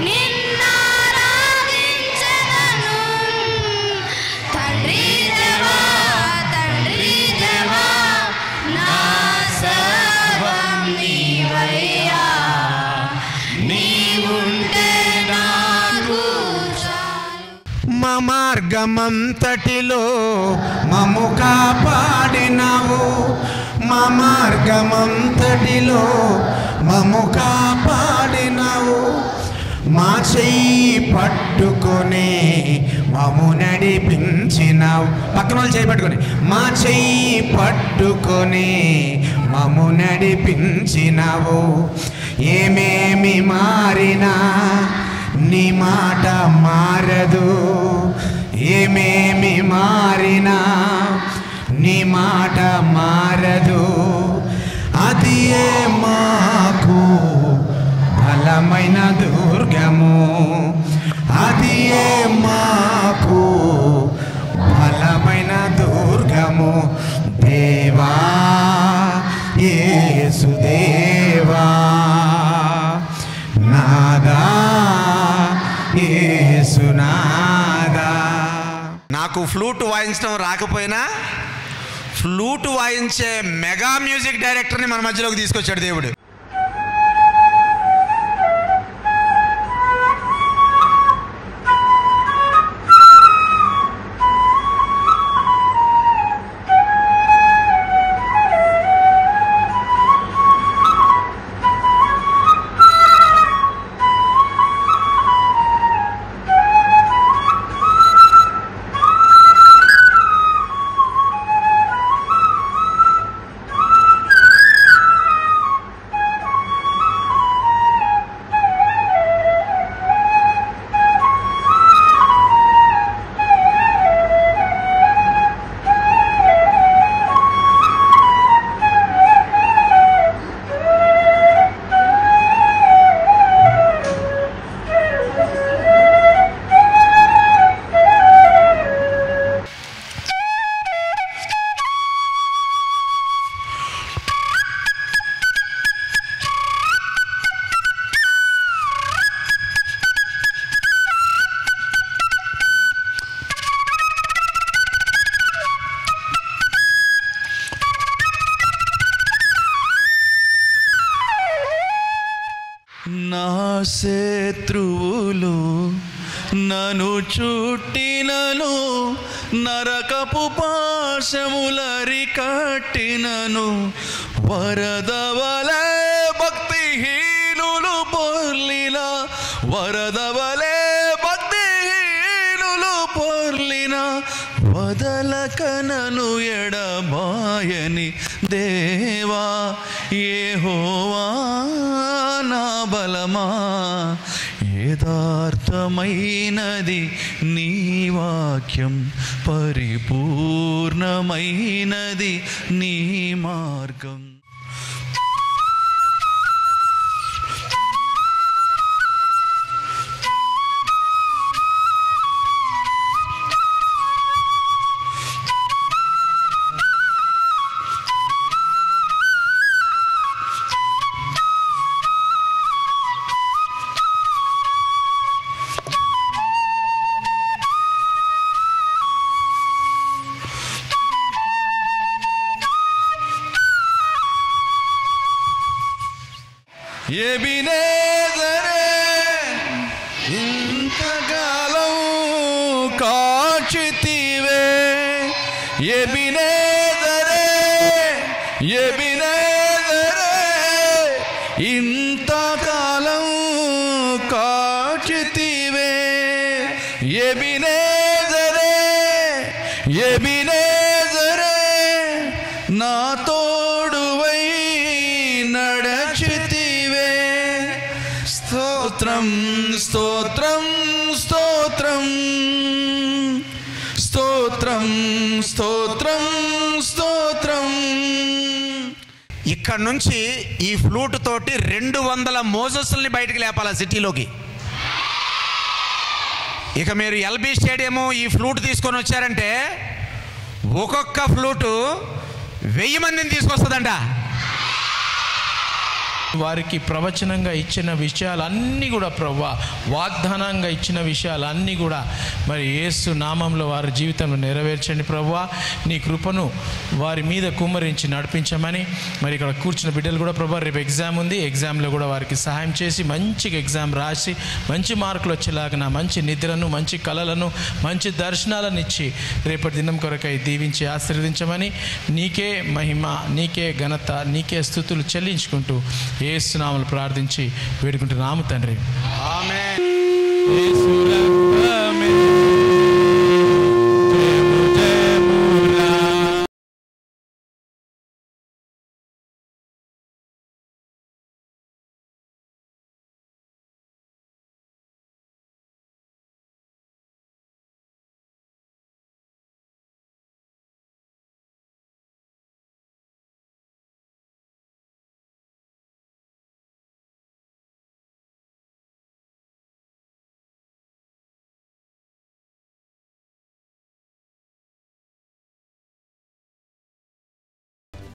నిన్నారాధించెదను. తండ్రి దేవా, తండ్రి దేవా, నా సర్వం నీవయ్యా. నీవుంటే నాకు చాలు. మా మార్గమంతటిలో మమ్ము కాపాడినావు. మా మార్గమంతటిలో మమ్ము కాపాడినావు. మా చెయ్యి పట్టుకొని మమ్ము నడిపించినావు. పక్కన వాళ్ళు చెయ్యి పట్టుకొని, మా చెయ్యి పట్టుకొని మమ్ము నడిపించినావు. ఏమేమి మారినా నీ మాట మారదు. ఏమేమి మారినా నీ మాట మారదు. అది ఏ మాకు బలమైన దుర్గము. అది ఏ మాకు బలమైన దుర్గము. దేవా యేసుదేవా, నాదా యేసునాదా. నాకు ఫ్లూట్ వాయించడం రాకపోయినా ఫ్లూట్ వాయించే మెగా మ్యూజిక్ డైరెక్టర్ని మన మధ్యలోకి తీసుకొచ్చాడు దేవుడు. నా శత్రువులు నన్ను చుట్టినను, నరకపు పాశములరి కట్టినను, వరదవలే భక్తిహీనులు పొర్లిన, వరదవలే భక్తిహీనులు పొర్లిన, వదలకనను ఎడబాయని దేవా యెహోవా నా బలమా. యథార్థమైనది నీ వాక్యం, పరిపూర్ణమైనది నీ మార్గం. ఎబినేజరే ఇంతకాలం కాచితివే, ఎబినేజరే ఎబినేజరే ఇంతకాలం కాచితివే, ఎబినేజరే ఎబినేజరే నా తోడువై నడచితివే. స్తోత్రం స్తోత్రం స్తోత్రం స్తోత్రం స్తోత్రం స్తోత్రం. ఇక్కడ నుంచి ఈ ఫ్లూట్ తోటి 200 మోజస్ల్ని బయటికి లేపాలి సిటీలోకి. ఇక మీరు ఎల్బీ స్టేడియము ఈ ఫ్లూట్ తీసుకొని వచ్చారంటే ఒక్కొక్క ఫ్లూటు 1000 మందిని తీసుకొస్తుందంట. వారికి ప్రవచనంగా ఇచ్చిన విషయాలన్నీ కూడా ప్రభువా, వాగ్దానంగా ఇచ్చిన విషయాలన్నీ కూడా మరి యేసు నామంలో వారి జీవితంలో నెరవేర్చండి ప్రభువా. నీ కృపను వారి మీద కుమ్మరించి నడిపించమని, మరి ఇక్కడ కూర్చున్న బిడ్డలు కూడా ప్రభువా రేపు ఎగ్జామ్ ఉంది, ఎగ్జామ్లో కూడా వారికి సహాయం చేసి మంచిగా ఎగ్జామ్ రాసి మంచి మార్కులు వచ్చేలాగా మంచి నిద్రను, మంచి కళలను, మంచి దర్శనాలను ఇచ్చి రేపటి దినం కొరకై దీవించి ఆశీర్వదించమని, నీకే మహిమ, నీకే ఘనత, నీకే స్తుతులు చెల్లించుకుంటూ యేసు నామములో ప్రార్థించి వేడుకుంటున్నాము తండ్రి. ఆమేన్.